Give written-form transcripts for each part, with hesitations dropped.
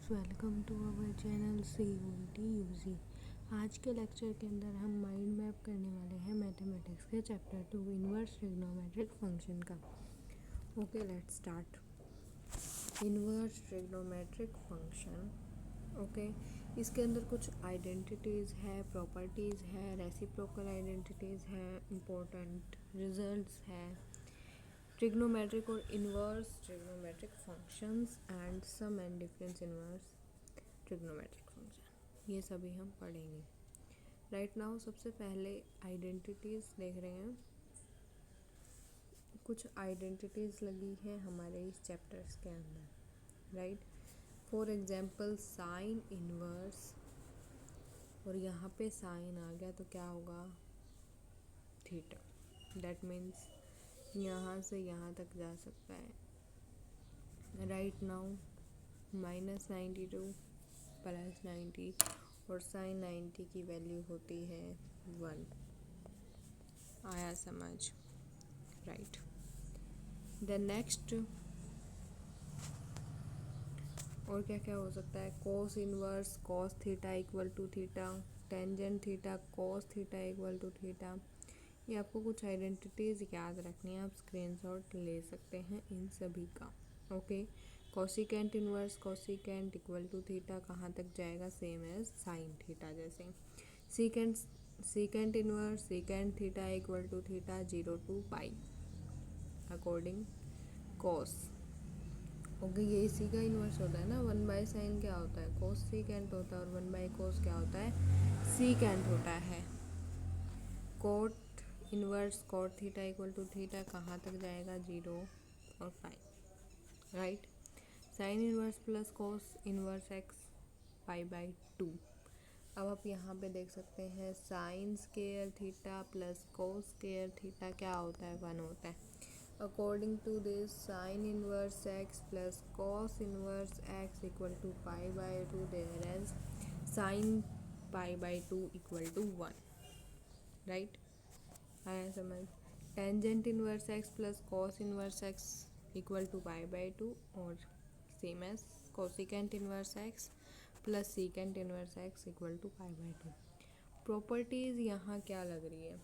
Welcome to our channel CUET UG। आज के lecture के अंदर हम माइंड मैप करने वाले हैं मैथमेटिक्स के चैप्टर 2 इन्वर्स ट्रिग्नोमेट्रिक फंक्शन का। Okay, let's start. Inverse trigonometric function. Okay, इसके अंदर कुछ आइडेंटिटीज़ है, प्रॉपर्टीज़ है, रेसिप्रोकल आइडेंटिटीज़ है, इम्पोर्टेंट रिजल्ट्स है, ट्रिग्नोमेट्रिक और inverse trigonometric functions and sum and difference inverse trigonometric function, ये सभी हम पढ़ेंगे। राइट नाउ सबसे पहले आइडेंटिटीज़ देख रहे हैं। कुछ आइडेंटिटीज़ लगी है हमारे इस चैप्टर्स के अंदर। Right, for example sign inverse, और यहाँ पे साइन आ गया तो क्या होगा, थीटा। दैट मीन्स यहाँ से यहाँ तक जा सकता है। राइट नाउ -92 +90 और sin 90 की वैल्यू होती है 1। आया समझ? राइट, द नेक्स्ट और क्या क्या हो सकता है, cos inverse cos theta equal to theta, tangent theta cos theta equal to theta. ये आपको कुछ आइडेंटिटीज़ याद रखनी है, आप स्क्रीनशॉट ले सकते हैं इन सभी का। Okay, cosecant inverse cosecant equal to theta कहाँ तक जाएगा, सेम एज साइन थीटा जैसे। Secant secant inverse secant theta equal to theta 0 to pi according cos. Okay, ये इसी का इन्वर्स होता है ना। 1/sin क्या होता है, कोस सीकेंट होता है, और 1/cos क्या होता है, सीकेंट होता है। Cot inverse cot theta equal to theta कहाँ तक जाएगा, 0 और pi. Right, sine inverse plus cos inverse x पाई/2। अब आप यहाँ पे देख सकते हैं sine square theta plus cos square theta क्या होता है, 1 होता है। According to this sine inverse x plus cos inverse x equal to पाई/2, देयर एज साइन पाई/2 इक्वल टू 1। राइट, आया समझ। Tangent inverse x plus cos inverse x equal to पाई/2 और same as cosecant inverse x plus secant inverse x equal to पाई/2। Properties यहाँ क्या लग रही है,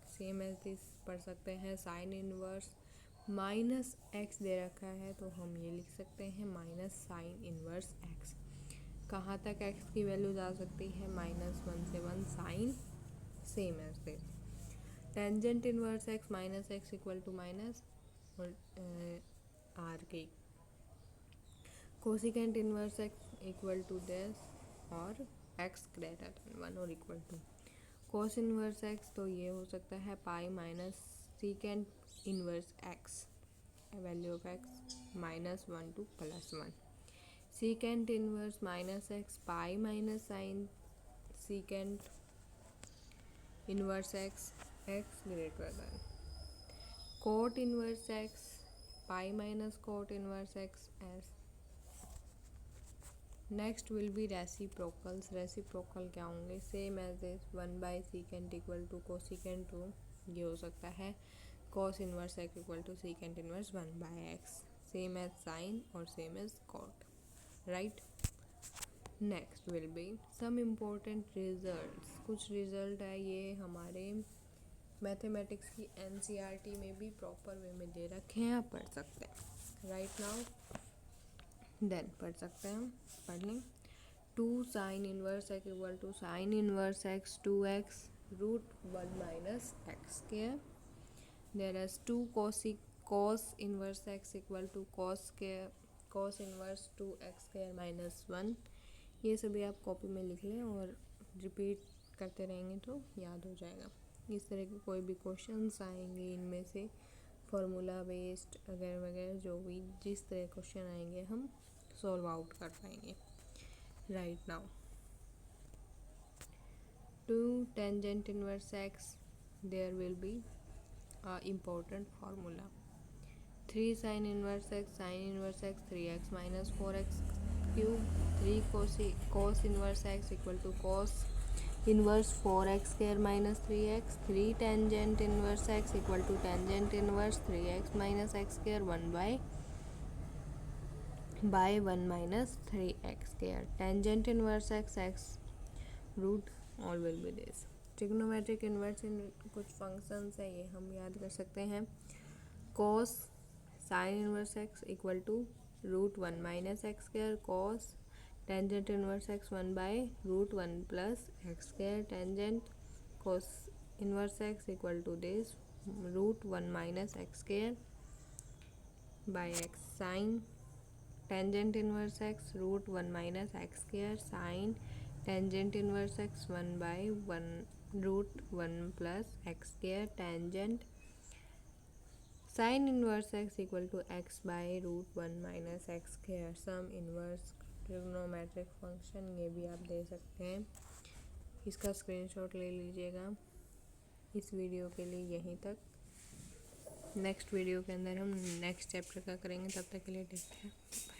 सेम एज दिस पढ़ सकते हैं। साइन इनवर्स माइनस एक्स दे रखा है तो हम ये लिख सकते हैं माइनस साइन इनवर्स एक्स। कहाँ तक एक्स की वैल्यू जा सकती है, -1 से 1 sine, same as this. Tangent inverse X minus X equal to minus और आर के। Cosecant inverse x equal to this और एक्स ग्रेटर देन 1 और equal to cos inverse X, तो ये हो सकता है pi minus secant inverse X, value of X -1 to +1। Secant inverse minus X pi minus sine secant inverse X X greater than cot inverse X pi minus cot inverse x s. Next will be reciprocals. Reciprocal क्या होंगे, same as this 1/सीकेंट equal to cosecant 2, ये हो सकता है cos inverse x equal to secant inverse 1/x, same as sine और same as cot. Right, next will be some important results. कुछ result है ये हमारे मैथमेटिक्स की NCERT में भी प्रॉपर वे में दे रखे हैं, आप पढ़ सकते हैं। राइट नाउ देन पढ़ सकते हैं, पढ़ लें। 2 sine inverse x equal to sine inverse X 2x √1 minus x square. There is 2 cos inverse x equal to cos inverse 2x square -1। ये सभी आप कॉपी में लिख लें और रिपीट करते रहेंगे तो याद हो जाएगा। इस तरह के कोई भी क्वेश्चंस आएंगे इनमें से, फार्मूला बेस्ड वगैरह वगैरह, जो भी जिस तरह क्वेश्चन आएंगे हम सॉल्व आउट कर पाएंगे। Right now 2 tangent inverse X, there will be important formula। 3 sin inverse x sin inverse x 3x minus 4x cube। 3 cos inverse x equal to cos inverse 4x square minus 3x। 3 tangent inverse x equal to tangent inverse 3x minus x square 1/, by 1 minus 3x square. Tangent inverse x root all will be this. Trigonometric inverse इन कुछ functions है, ये हम याद कर सकते हैं। Cos sine inverse x equal to root 1 minus x square. Cos tangent inverse x 1 by root 1 plus x square. Tangent cos inverse x equal to this root 1 minus x square by x। Sine tangent inverse x root 1 minus x square. Sine tangent inverse x 1 by 1 root 1 plus x square. Tangent sine inverse x equal to x by root 1 minus x square. Sum inverse trigonometric function, ये भी आप दे सकते हैं। इसका screenshot ले लीजिएगा। इस video के लिए यहीं तक। नेक्स्ट वीडियो के अंदर हम नेक्स्ट चैप्टर का करेंगे। तब तक के लिए टेक केयर।